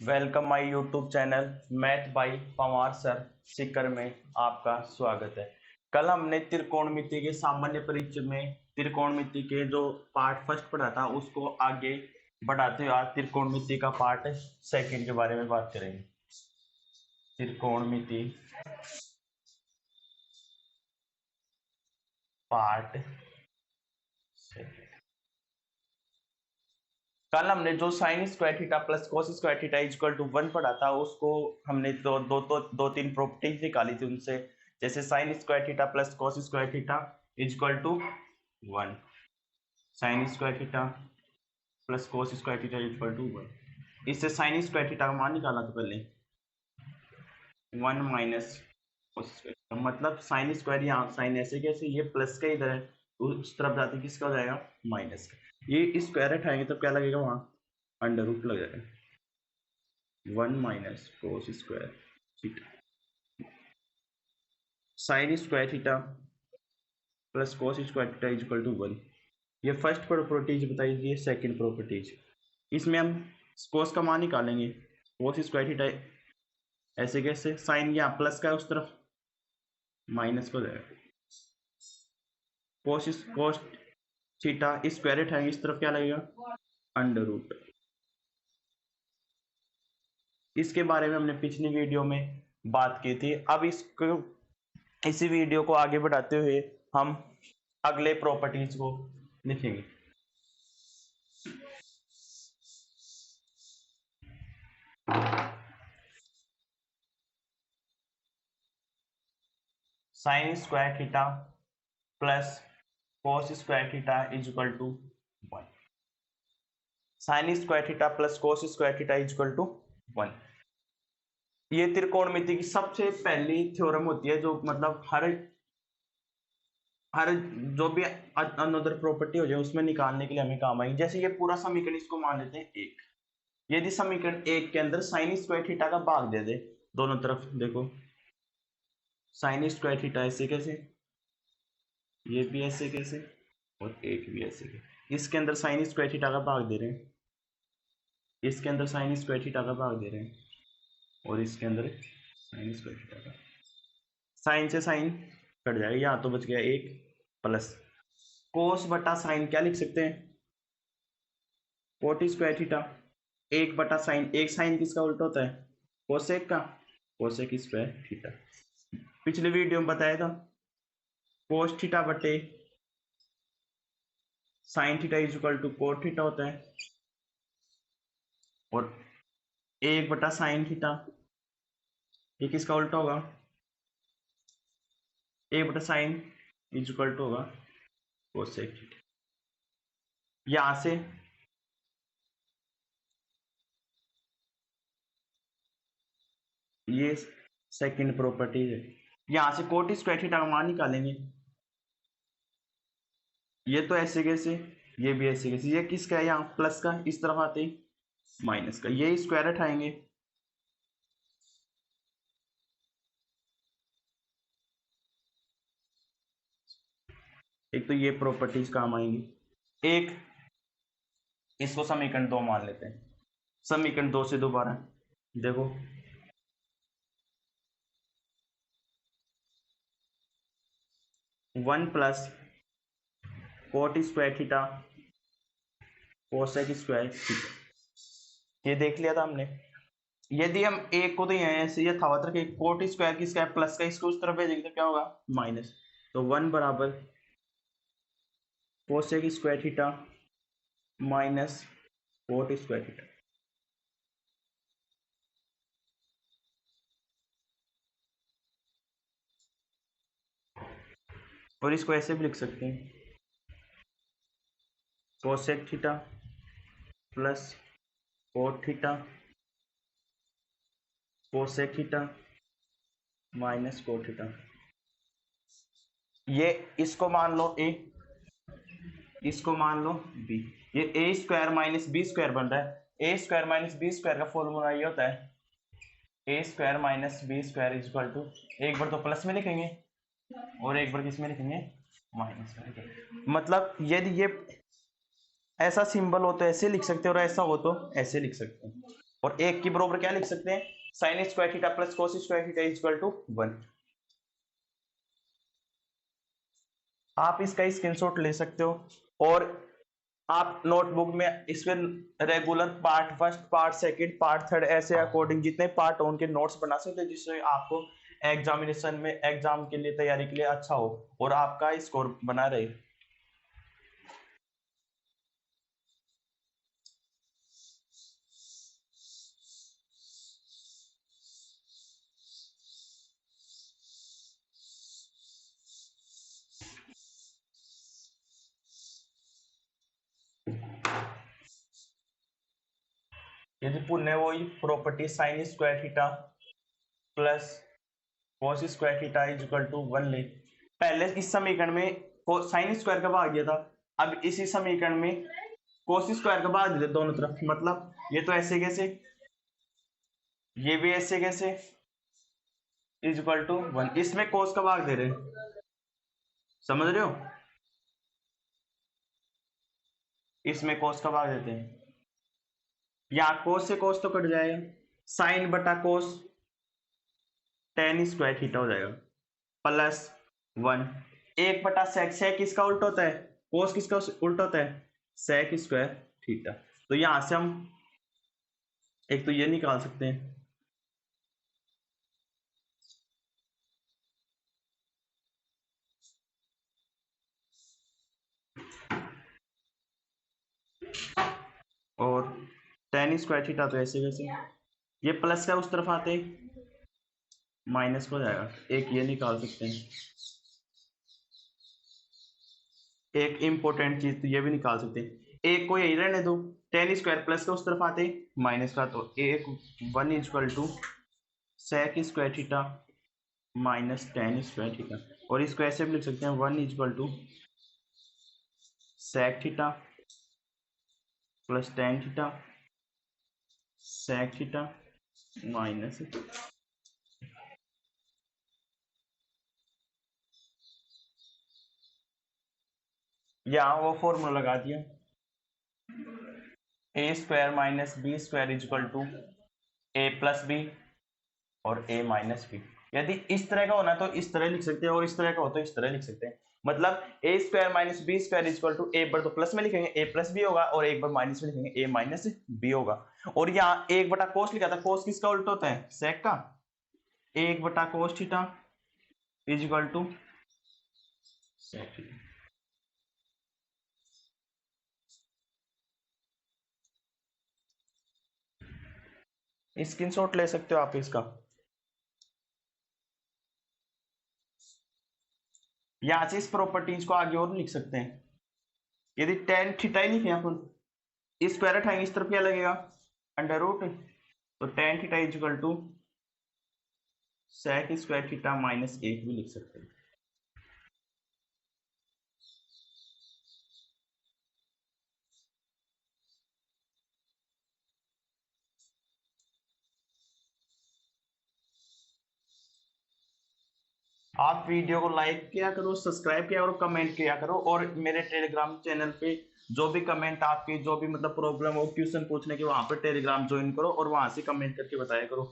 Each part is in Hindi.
Welcome my YouTube channel math bye Pawar sir Sikar में आपका स्वागत है। कल हमने त्रिकोणमिति के सामान्य परिचय में त्रिकोणमिति के जो पार्ट फर्स्ट पढ़ा था उसको आगे बढ़ाते हुए आज त्रिकोणमिति का पार्ट सेकंड के बारे में बात करेंगे। त्रिकोणमिति पार्ट सेकंड। कल हमने जो sine square theta plus cos square theta equal to 1 पढ़ा था उसको हमने दो तीन प्रॉपर्टीज निकाली थी उनसे, जैसे sine square theta plus cos square theta equal to 1, sine square theta plus cos square theta equal to 1। इससे साइन स्क्वायर थीटा का मान निकाला था पहले 1 माइनस कोस स्क्वायर, मतलब साइन स्क्वायर यहाँ साइन ऐसे कैसे ये प्लस का इधर है उस तरफ जाते किसका हो जाएगा माइनस का, ये स्क्वायर हटाएंगे तब क्या लगेगा वहां अंडर रूट लगेगा 1 minus cos square theta. Sine square theta plus cos square theta equal to 1, ये फर्स्ट प्रॉपर्टीज बताइए। सेकंड प्रॉपर्टीज इसमें हम कोस का मान निकालेंगे, कोस स्क्वायर थीटा ऐसे कैसे, साइन यहाँ प्लस का है उस तरफ माइनस को जाएगा, कोस थीटा स्क्वायर उठाएंगे इस तरफ क्या लगेगा अंडर रूट। इसके बारे में हमने पिछली वीडियो में बात की थी। अब इसको इसी वीडियो को आगे बढ़ाते हुए हम अगले प्रॉपर्टीज को लिखेंगे। Sine square theta plus cos square theta is equal to 1, sine square theta plus cos square theta is equal to 1। ये त्रिकोणमिति की सबसे पहली थ्योरम होती है जो मतलब हर जो भी अनदर प्रॉपर्टी हो जाए उसमें निकालने के लिए हमें काम आएगी। जैसे ये पूरा समीकरण इसको मान लेते हैं एक, यदि समीकरण एक के अंदर साइन स्क्वायर थीटा का भाग दे दे दोनों तरफ, देखो साइन स्क्वायर थीटा ऐसे कैसे, ये भी ऐसे कैसे और एक भी ऐसे कैसे, इसके अंदर साइन स्क्वायर थीटा का भाग दे रहे हैं, इसके अंदर साइन स्क्वायर थीटा का भाग दे रहे हैं और इसके अंदर साइन स्क्वायर थीटा का, साइन से साइन कट जाएगा, यहाँ तो बच गया एक प्लस कोस बटा साइन क्या लिख सकते हैं कोट स्क्वायर थीटा, एक बटा साइन, एक साइन किसका उल्टा होता है कोसेक का, कोसेक स्क्वायर थीटा। पिछले वीडियो में बताया था कोस थीटा बटे sine theta is equal to cot theta होता है और एक बटा साइन थीटा ये किसका उल्टा होगा, एक बटा साइन इज इक्वल टू होगा कोसेक थीटा। यहां से ये सेकंड प्रॉपर्टी है, यहां से कोट स्क्वायर थीटा का मान निकालेंगे, ये तो ऐसे कैसे ये भी ऐसे कैसे, ये किसका है यहाँ प्लस का, इस तरफ आते ही माइनस का, ये स्क्वायर उठाएंगे एक तो ये प्रॉपर्टीज काम आएंगी, एक इसको समीकरण 2 मान लेते हैं, समीकरण 2 से दोबारा देखो 1 plus coat square theta cosec square theta, ये देख लिया था हमने। यदि हम एक को तो यहाँ ऐसे ये था रखे कोट स्क्वायर किसका है प्लस का, इसको उस तरफ भेजेंगे तो क्या होगा माइनस, तो 1 बराबर cosec square theta minus cot square theta. और इसको ऐसे भी लिख सकते हैं cosec theta plus cot theta cosec theta minus cot theta. ये इसको मान लो ए, इसको मान लो बी, ये A square minus B square बन रहा है, A square minus B square का फॉर्मूला ये होता है A square minus B square is equal to, एक बार तो प्लस में लिखेंगे और एक बार किस में लिखेंगे माइनस में लिखेंगे। मतलब यदि ये ऐसा सिंबल हो तो ऐसे लिख सकते हैं और ऐसा हो तो ऐसे लिख सकते हैं। और एक की बरोबर क्या लिख सकते हैं, sine square theta plus cos square theta equal to 1। आप इसका स्क्रीनशॉट ले सकते हो और आप नोटबुक में इसमें regular part first, part second, part third, ऐसे अकॉर्डिंग जितने पार्ट हो उनके नोट्स बना सकते हैं, जिससे आपको एग्जामिनेशन में एग्जाम के लिए तैयारी के लिए अच्छा हो और आपका स्कोर बना रहे। यदि पुनः वही property sine square theta plus cos square theta is equal to 1 ले, पहले इस समीकरण में साइन स्क्वायर का भाग दिया था, अब इसी समीकरण में cos स्क्वायर का भाग दे दोनों तरफ, मतलब ये तो ऐसे कैसे, ये भी ऐसे कैसे, इज इक्वल टू 1, इसमें cos का भाग दे रहे हैं, समझ रहे हो, इसमें cos का भाग देते हैं, यहाँ cos से cos तो कट जाएगा, साइन बटा cos tan स्क्वायर थीटा हो जाएगा प्लस 1, एक बटा सेक, सेक किसका उल्टा होता है, कोस किसका उल्टा होता है, सेक स्क्वायर थीटा। तो यहां से हम एक तो ये निकाल सकते हैं, और tan स्क्वायर थीटा तो ऐसे वैसे, ये प्लस का उस तरफ आते माइनस हो जाएगा, एक ये निकाल सकते हैं, एक इंपॉर्टेंट चीज तो ये भी निकाल सकते हैं, एक को यही रहने दो, tan स्क्वायर प्लस का उस तरफ आते माइनस का, तो एक 1 equal to sec square theta minus tan square theta, और इसको ऐसे भी लिख सकते हैं 1 equal to sec theta plus tan theta sec theta minus, यहाँ वो फॉर्मूला लगा दिया, A square minus B square equal to A plus B और ए माइनस बी। यदि इस तरह का होना तो इस तरह लिख सकते हैं, और इस तरह का हो तो इस तरह लिख सकते हैं, मतलब A square minus B square equal to, एक बार तो प्लस में लिखेंगे ए प्लस बी होगा, और एक बार माइनस में लिखेंगे ए माइनस बी होगा, और यहाँ एक बटा कोस लिखा था, कोस किसका उल्टा होता है, सेक का, एक बटा cos theta is equal to sec theta. Screenshot ले सकते हो आप इसका, यहाँ से इस प्रॉपर्टीज को आगे और लिख सकते हैं, यदि tan थीटा ही लिखे अपन, स्क्वायर उठाएंगे इस तरफ क्या लगेगा, अंडर रूट, तो tan theta is equal to sec square theta minus 1 भी लिख सकते हैं। आप वीडियो को लाइक किया करो, सब्सक्राइब किया करो, कमेंट किया करो, और मेरे टेलीग्राम चैनल पे जो भी कमेंट आपकी जो भी मतलब प्रॉब्लम हो क्वेश्चन पूछने के, वहां पर टेलीग्राम ज्वाइन करो और वहां से कमेंट करके बताया करो,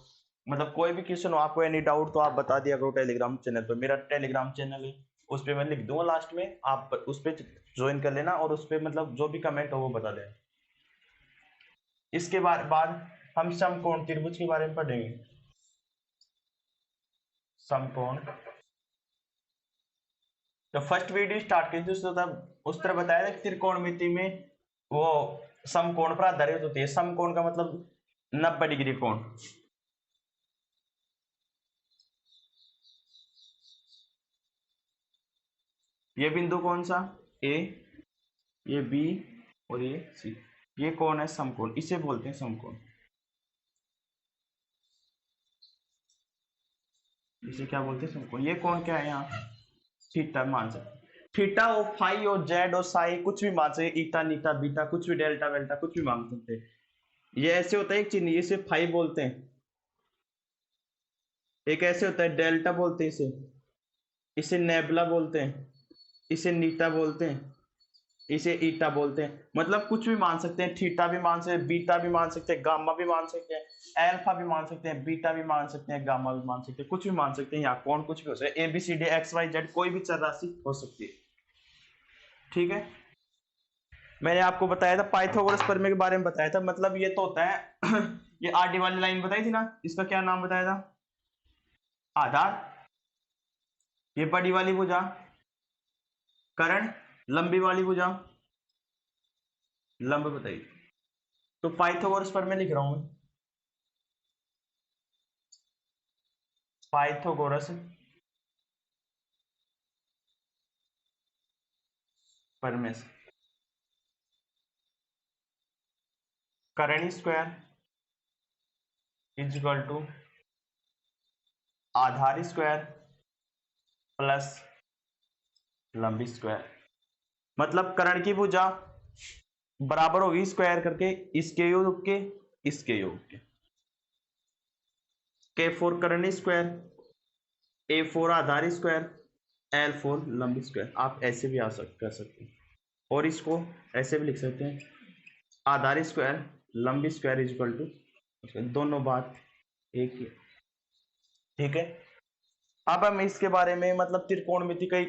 मतलब कोई भी क्वेश्चन हो आपको, एनी डाउट तो आप बता दिया करो टेलीग्राम चैनल पे, मेरा टेलीग्राम चैनल है, उस पर मैं लिख दूंगा लास्ट में, आप उस पर ज्वाइन कर लेना और उस पर मतलब जो भी कमेंट हो वो बता देना। इसके बाद हम समकोण त्रिभुज के बारे में पढ़ेंगे, समकोण, तो फर्स्ट वीडियो स्टार्ट की थी उस तरह बताया था कि त्रिकोणमिति में वो समकोण पर आधारित होती है, समकोण का मतलब 90 डिग्री कोण, ये बिंदु कौन सा, ए, ये बी और ये सी, ये कौन है समकोण, इसे बोलते हैं समकोण, इसे क्या बोलते हैं समकोण, ये कौन क्या है यहाँ, थीटा मान सकते, थीटा हो, फाई हो, जेड हो, साई, कुछ भी मान सकते, ईटा नीटा बीटा, कुछ भी डेल्टा वेल्टा कुछ भी मान सकते हैं, ये ऐसे होता है एक चिन्ह, इसे फाई बोलते हैं, एक ऐसे होता है डेल्टा बोलते हैं इसे, इसे नेबुला बोलते हैं, इसे नीटा बोलते हैं, इसे ईटा बोलते हैं। मतलब कुछ भी मान सकते हैं, थीटा भी मान सकते हैं, बीटा भी मान सकते हैं, गामा भी मान सकते हैं, अल्फा भी मान सकते हैं, बीटा भी मान सकते हैं, गामा भी मान सकते हैं, कुछ भी मान सकते हैं। यहाँ कौन कुछ भी हो सकता है, ABCD XYZ कोई भी चर राशि हो सकती है। ठीक है, मैंने आपको बताया था पाइथागोरस प्रमेय के बारे में बताया था। मतलब ये तो होता है ये आडी वाली लाइन बताई थी ना, इसका क्या नाम बताया था, आधार। ये बड़ी वाली भुजा कर्ण, लंबी वाली भुजा लंब बताइए। तो पाइथागोरस प्रमेय लिख रहा हूं मैं, पाइथागोरस प्रमेय कर्ण स्क्वायर इज इक्वल टू आधार स्क्वायर प्लस लंबी स्क्वायर। मतलब कर्ण की भुजा बराबर होगी स्क्वायर करके इसके योग के इसके योग के। K4 कर्ण स्क्वायर, A4 आधार स्क्वायर, L4 लंबी स्क्वायर। आप ऐसे भी कर सकते हैं, और इसको ऐसे भी लिख सकते हैं, आधार स्क्वायर लंबी स्क्वायर इज इक्वल टू, दोनों बात एक ही। ठीक है, अब हम इसके बारे में मतलब त्रिकोणमिति का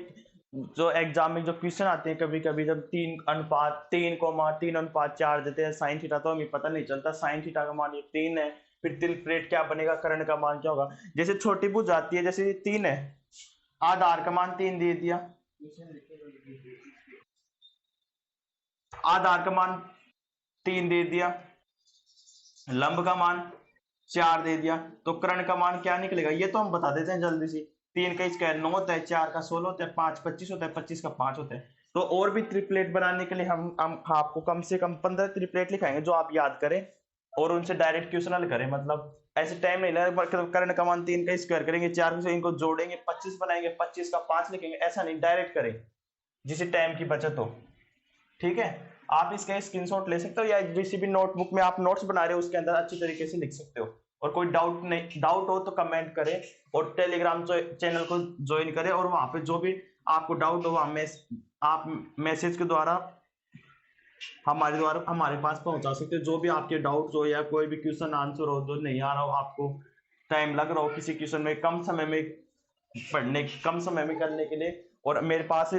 जो एग्जाम में जो क्वेश्चन आते हैं कभी कभी, जब 3:3,3:4 देते हैं साइन थीटा, तो हमें पता नहीं चलता साइन थीटा का मान ये 3 है, फिर त्रिप्लेट क्या बनेगा, कर्ण का मान क्या होगा। जैसे छोटी भुजा आती है, जैसे 3 है, आधार का मान 3 दे दिया, आधार का मान 3 दे दिया, लंब का मान 4 दे दिया, तो कर्ण का मान क्या निकलेगा, ये तो हम बता देते हैं जल्दी से। 3 का स्क्वायर 9 होता है, 4 का 16 होता है, 5 25 होता है, 25 का 5 होता है। तो और भी ट्रिपलेट बनाने के लिए हम आपको कम से कम 15 ट्रिपलेट लिखाएंगे जो आप याद करें, और उनसे डायरेक्ट क्वेश्चन हल करें। मतलब ऐसे टाइम नहीं लगेगा, कर्ण का मान 3 का स्क्वायर करेंगे, 4 से इनको जोड़ेंगे, 25 बनाएंगे, 25 का 5 लिखेंगे, ऐसा नहीं, डायरेक्ट करें जिससे टाइम की बचत हो। ठीक है, आप इसका स्क्रीनशॉट ले सकते हो, या किसी भी नोटबुक में आप नोट्स बना रहे हो उसके अंदर अच्छी तरीके से लिख सकते हो। और कोई डाउट हो तो कमेंट करें, और टेलीग्राम चैनल को ज्वाइन करें, और वहां पे जो भी आपको डाउट हो वहां आप मैसेज के द्वारा हमारे पास पहुंचा सकते हो। जो भी आपके डाउट हो या कोई भी क्वेश्चन आंसर हो जो नहीं आ रहा हो, आपको टाइम लग रहा हो किसी क्वेश्चन में, कम समय में करने के लिए, और मेरे पास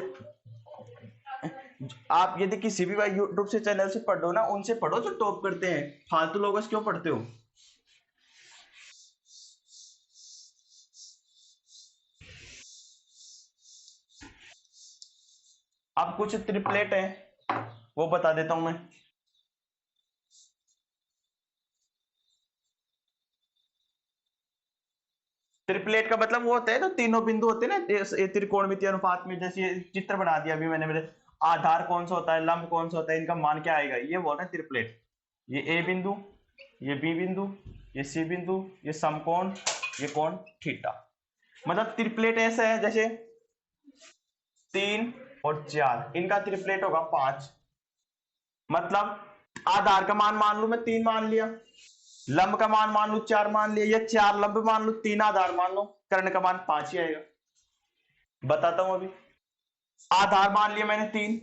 आप यदि किसी भी यूट्यूब से चैनल से पढ़ो ना, उनसे पढ़ो जो टॉप करते हैं, फालतू लोगों से क्यों पढ़ते हो। अब कुछ ट्रिपलेट है वो बता देता हूं मैं। ट्रिपलेट का मतलब वो होता है तो तीनों बिंदु होते हैं ना त्रिकोणमितीय अनुपात में, जैसे चित्र बना दिया अभी मैंने, मेरे आधार कौन सा होता है, लंब कौन सा होता है, इनका मान क्या आएगा, ये बोल रहे हैं ट्रिपलेट। ये ए बिंदु, ये बी बिंदु, ये सी बिंदु, ये समकोण, ये कोण थीटा। मतलब ट्रिपलेट ऐसा है जैसे 3 और 4, इनका ट्रिपलेट होगा 5। मतलब आधार का मान लू मैं 3 मान लिया, लंब का मान लू 4 मान लिया, या 4 लंब मान लू 3 आधार मान लो, कर्ण का मान 5 ही आएगा। बताता हूं अभी, आधार मान लिया मैंने 3,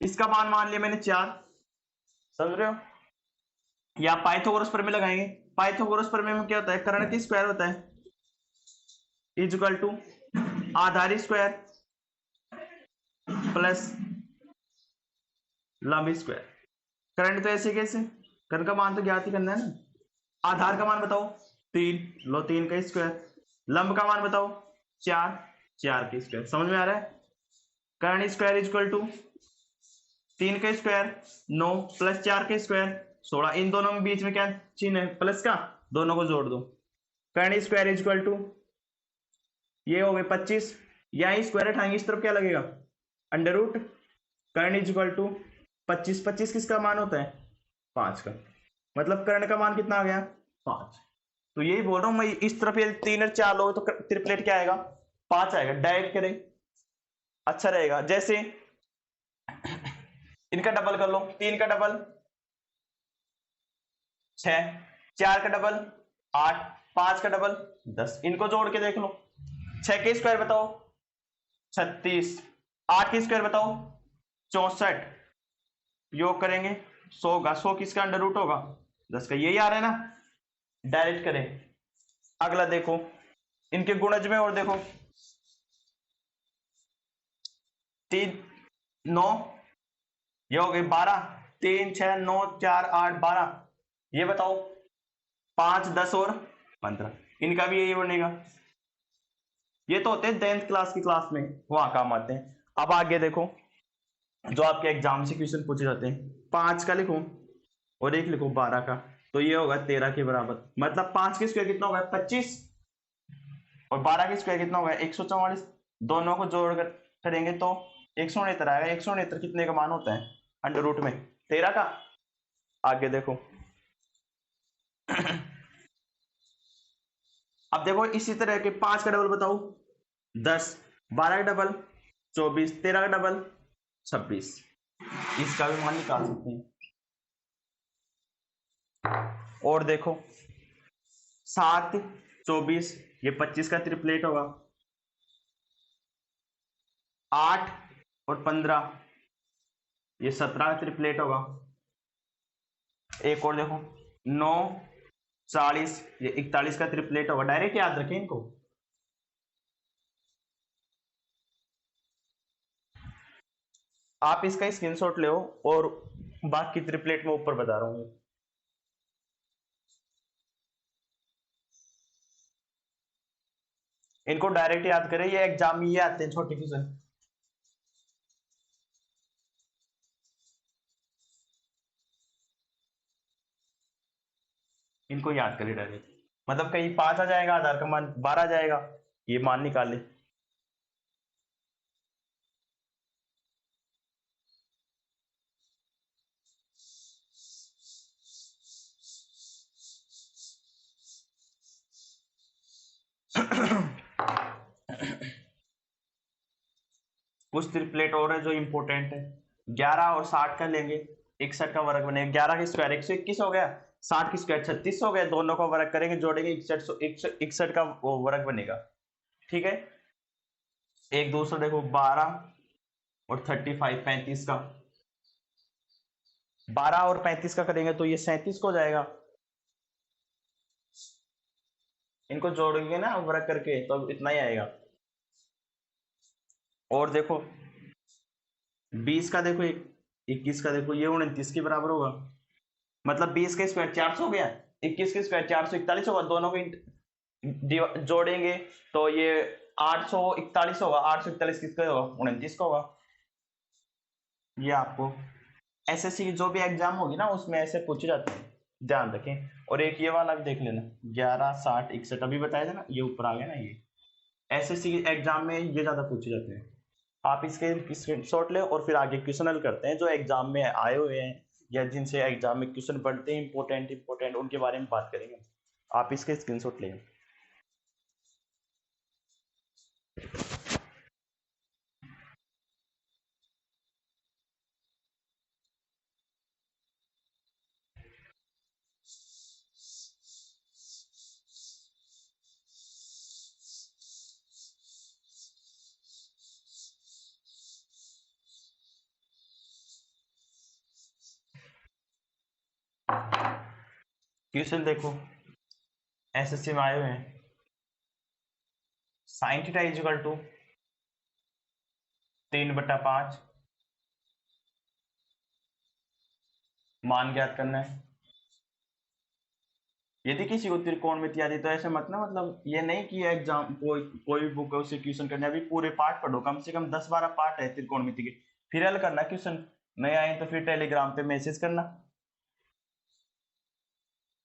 इसका मान लिया मैंने 4, समझ रहे हो। या पाइथागोरस प्रमेय लगाएंगे, पाइथागोरस प्रमेय में क्या होता है, कर्ण की स्क्वायर होता है इज इक्वल टू आधार स्क्वायर प्लस लंब स्क्वायर। कर्ण तो ऐसे कैसे, कर्ण का मान तो ज्ञात ही करना है ना। आधार का मान बताओ 3, लो 3 का स्क्वायर, लंब का मान बताओ 4, 4 का स्क्वायर। समझ में आ रहा है। कर्ण स्क्वायर इज इक्वल टू 3 का स्क्वायर 9 प्लस 4 का स्क्वायर 16, इन दोनों में बीच में क्या चिन्ह है, प्लस का, दोनों को जोड़ दो। कर्ण स्क्वायर इज इक्वल टू ये हो गए 25, यहां स्क्वायर हटाएंगे, इस तरफ क्या लगेगा, अंडर रूट। कर्ण इज इक्वल टू 25, 25 किसका मान होता है, 5 का। मतलब कर्ण का मान कितना आ गया, 5। तो यही बोल रहा हूं मैं, इस तरफ ये 3 और 4 लोग तो ट्रिपलेट क्या आएगा, 5 आएगा। डायरेक्ट करें अच्छा रहेगा। जैसे इनका डबल कर लो, 3 का डबल 6, 4 का डबल 8, 5 का डबल 10, इनको जोड़ के देख लो। 6 के स्क्वायर बताओ 36, 8 के स्क्वायर बताओ 64 योग करेंगे 100 का, 100 किसका अंडर रूट होगा 10 का, यही आ रहा है ना, डायरेक्ट करें। अगला देखो इनके गुणज में, और देखो 3 9 ये हो गए 12, 3 6 9 4 8 12, ये बताओ 5 10 और 15, इनका भी यही बनेगा। ये तो होते हैं 10th क्लास की क्लास में, वहां काम आते हैं। अब आगे देखो जो आपके एग्जाम से क्वेश्चन पूछे जाते हैं, 5 का लिखो और एक लिखो 12 का, तो ये होगा 13 के बराबर, मतलब 5 के स्क्वायर कितना होगा 25 और 12 के स्क्वायर कितना होगा 144, दोनों को जोड़ कर करेंगे तो 169 आएगा। 169 कितने का मान होता है अंडर रूट में 13 का। आगे देखो अब देखो इसी तरह के 5 का डबल बताओ 10, 12 का डबल 24, 13 का डबल 26, इसका भी मान निकाल सकते हैं। और देखो 7 24 ये 25 का ट्रिपलेट होगा, 8 और 15 ये 17 का ट्रिपलेट होगा। एक और देखो 9 40 ये 41 का ट्रिपलेट होगा। डायरेक्ट याद रखें इनको। आप इसका स्क्रीनशॉट ले और बाकी ट्रिपलेट में ऊपर बता रहा हूं। इनको डायरेक्ट याद करें, ये एग्जाम में ये आते हैं छोटे क्वेश्चन। इनको याद करें डायरेक्ट, मतलब कहीं 5 आ जाएगा, आधार का मान 12 आ जाएगा, ये मान निकाले। कुछ ट्रिपलेट और है जो इंपॉर्टेंट है। 11 और 60 का लेंगे, 61 का वर्ग बनेगा। 11 का स्क्वायर 121 हो गया, 60 की स्क्वायर 36 हो गया, दोनों का वर्ग करेंगे जोड़ेंगे 61 का वर्ग बनेगा। ठीक है, एक दूसरा देखो 12 और 35 35 का, 12 और 35 का करेंगे तो ये 37 को जाएगा। इनको जोड़ेंगे ना वर्ग करके तो इतना ही आएगा। और देखो 20 का देखो 21 का देखो, ये 29 के बराबर होगा, मतलब 20 के स्क्वायर 400 हो गया, 21 के स्क्वायर 441 होगा, दोनों को जोड़ेंगे तो ये 841 होगा। 841 किसका होगा 29 का होगा। ये आपको एसएससी की जो भी एग्जाम होगी ना उसमें ऐसे पूछे जाते हैं, ध्यान रखें। और एक ये वाला भी देख लेना 11 60 61 अभी बताया था ना, ये ऊपर आ गया ना, ये एसएससी की एग्जाम में ये ज्यादा पूछे जाते हैं। आप इसके स्क्रीनशॉट ले और फिर आगे क्वेश्चन हल करते हैं जो एग्जाम में आए हुए हैं या जिनसे एग्जाम में क्वेश्चन पढ़ते हैं इंपॉर्टेंट उनके बारे में बात करेंगे। आप इसके स्क्रीनशॉट लें। क्वेश्चन देखो एसएससी में आए हुए हैं, साइन थीटा इक्वल टू 3/5 मान ज्ञात करना है। यदि किसी को त्रिकोणमिति आती तो ऐसे मत ना, मतलब ये नहीं कि एग्जाम कोई भी बुक है उसे क्वेश्चन करना है, अभी पूरे पार्ट पढ़ो, कम से कम 10-12 पार्ट है त्रिकोणमिति के, फिर हल करना क्वेश्चन। नहीं आए तो फिर टेलीग्राम पे मैसेज करना।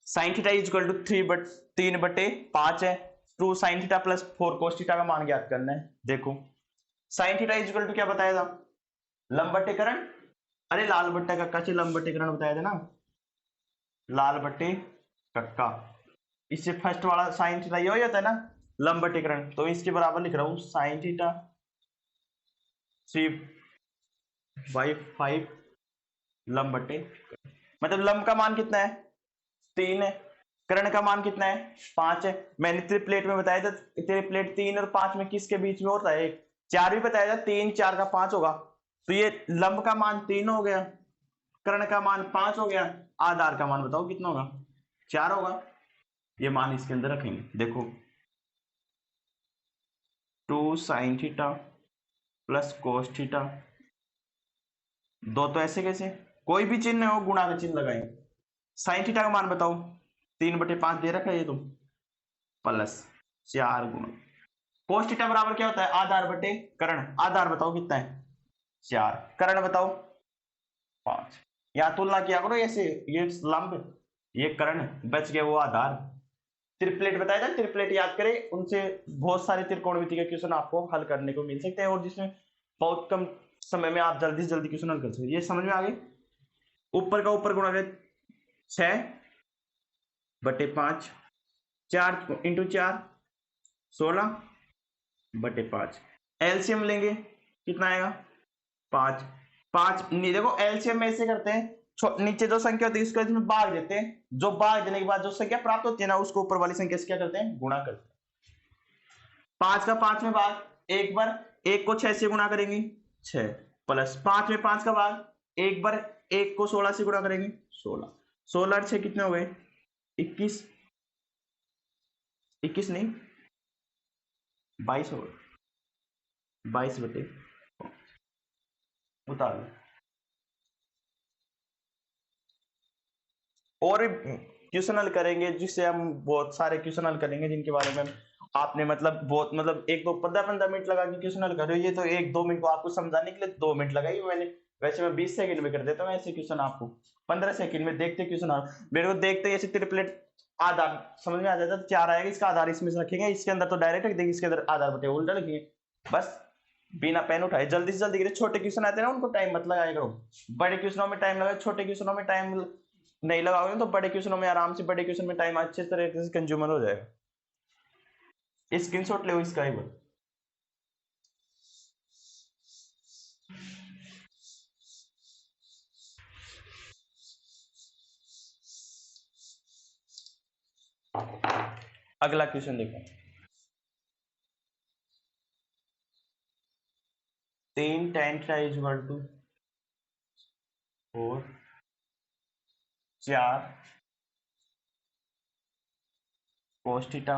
साइन थीटा इक्वल टू 3/5 है, two sine theta plus 4 cos theta का मान ज्ञात करना है। देखो साइन थीटा इक्वल टू क्या बताया था, लंब बटे करण, अरे लाल बट्टा कक्का से लंब बटे करण बताया था ना, लाल बटे कक्का, इससे फर्स्ट वाला साइन थीटा ये हो जाता है ना लंब बटे करण, तो इसके बराबर लिख रहा हूं साइन थीटा 3/5 लंब बटे, मतलब लंब का मान कितना है 3 है, कर्ण का मान कितना है 5 है। मैंने ट्रिपलेट में बताया था ट्रिपलेट 3 और 5 में किसके बीच में होता है 4 भी बताया था, 3 4 का 5 होगा, तो ये लंब का मान 3 हो गया, कर्ण का मान 5 हो गया, आधार का मान बताओ कितना होगा, 4 होगा। ये मान इसके अंदर रखेंगे, देखो 2 sin theta plus cos theta, दो तो ऐसे कैसे, कोई भी चिन्ह हो गुणा का चिन्ह लगाएंगे। साइन थीटा का मान बताओ, 3/5 दे रखा है ये तो, प्लस 4 गुणा कोस थीटा बराबर क्या होता है, आधार बटे कर्ण, आधार बताओ कितना है 4, कर्ण बताओ 5। या तुलना किया करो ऐसे, ये लंब ये कर्ण, बच गया वो आधार। त्रिप्लेट बताया था, त्रिप्लेट याद करें, उनसे बहुत सारे त्रिकोणमिति के क्वेश्चन आपको हल करने को मिल सकते हैं, और जिसमें बहुत कम समय में आप जल्दी से जल्दी क्वेश्चन हल कर सकते हैं। ये समझ में आ गए, ऊपर का ऊपर गुणा करें 6/5, 4 इंटू 4 16/5, एलसीएम लेंगे कितना आएगा 5, 5 नहीं, देखो एलसीएम में ऐसे करते हैं, नीचे जो संख्या होती है उसको इसमें भाग देते हैं, जो भाग देने के बाद जो संख्या प्राप्त होती है ना उसको ऊपर वाली संख्या से क्या करते हैं, गुणा करते हैं। 5 का 5 में भाग, एक बार 1 को 6 से गुणा करेंगे 6, प्लस 5 में 5 का भाग, एक बार 1 को 16 से गुणा करेंगे 16, 16 और 6 कितने हो गए 21, 21 नहीं 22 हो गए, 22 बटे उतार लो। और क्वेश्चन हल करेंगे, जिससे हम बहुत सारे क्वेश्चन हल करेंगे जिनके बारे में आपने मतलब बहुत मतलब 1 2 15 मिनट लगा के क्वेश्चन हल कर रहे हो, ये तो 1 2 मिनट को आपको समझाने के लिए 2 मिनट लगाई मैंने, वैसे मैं 20 सेकंड में कर देता हूँ ऐसे क्वेश्चन, आपको 15 सेकंड में देखते क्वेश्चन हल, मेरे को देखते ऐसे त्रिप्लेट आधार समझ में आ जाता है, 4 आएगा, इसका आधार इसमें से रखेंगे, इसके अंदर तो डायरेक्ट रख देंगे, इसके अंदर आधार बटे उल्टा लिखेंगे, बस बिना पेन उठाए जल्दी से जल्दी। छोटे क्वेश्चन आते हैं ना उनको टाइम मत लगाया करो, बड़े क्वेश्चनों में टाइम लगाओ, छोटे क्वेश्चनों में टाइम नहीं लगाओगे तो बड़े क्वेश्चनों में आराम से, बड़े क्वेश्चन में टाइम अच्छे तरीके से कंज्यूमर हो जाएगा। स्क्रीनशॉट ले इसका ही अगला क्वेश्चन देखो, 3 tan theta equal to 4 4 cos theta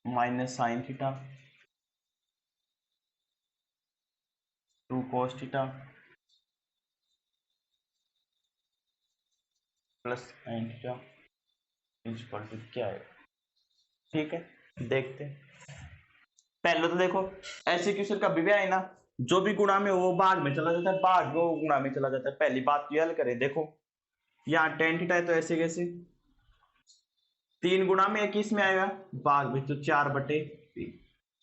minus sine theta 2 cos theta plus sine theta equal to क्या है। ठीक है, देखते हैं। पहले तो देखो ऐसे क्वेश्चन कभी भी आए ना, जो भी गुणा में वो भाग में चला जाता है, भाग वो गुणा में चला जाता है, पहली बात ये हल करें। देखो यहाँ tan थीटा है तो ऐसे कैसे, 3 गुणा में 21 में आएगा, भाग में तो 4/3,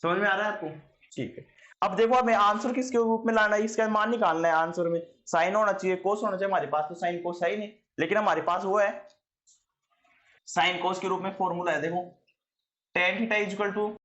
समझ में आ रहा है आपको। ठीक है, अब देखो हमें आंसर किसके रूप में लाना है, इसका मान निकालना है। आंसर में साइन होना चाहिए, कोस होना चाहिए, हमारे पास तो साइन कोस है ही नहीं, लेकिन हमारे पास वो है साइन कोस के रूप में फॉर्मूला है। देखो tan थीटा इक्वल टू